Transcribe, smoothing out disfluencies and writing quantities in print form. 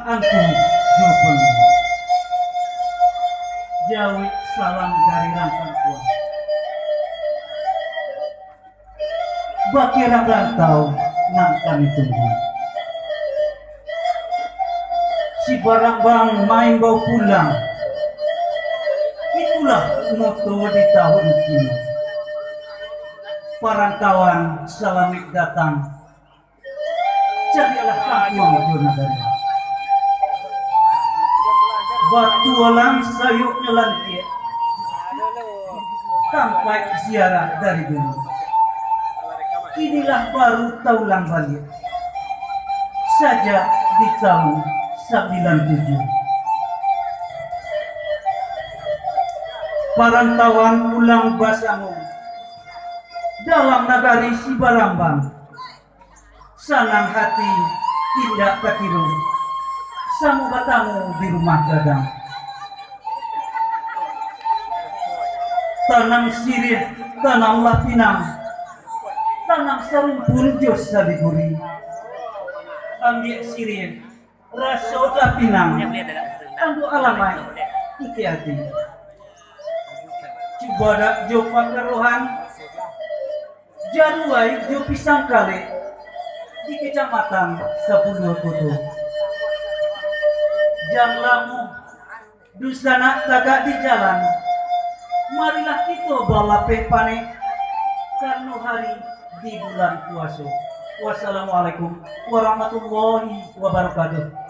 angku jupeng jawi salam dari rangkang kuat bakirang rantau nang kami tunggu si barang-barang main bau pulang itulah moto di tahun kini perantauan salamik datang carilah kampung Jonagara batu alang sayuk nyelantik sampai ziarah dari dulu inilah baru taulang balik saja di tahun 97 perantauan pulang Basangu dalam nagari Sibarambang sanang hati tindak katiru samu batamu di rumah gadang tanang sirih tanang lapinang tanang sarumpun jos sabiguri ambil sirih raso lapinang ambu alamai iki hati cibadak jo pakaruhan jaruai jo pisang kali di kecamatan 10 Kutu jam lamu dusana tagak di jalan marilah kita balape panik karena hari di bulan puasa. Wassalamualaikum warahmatullahi wabarakatuh.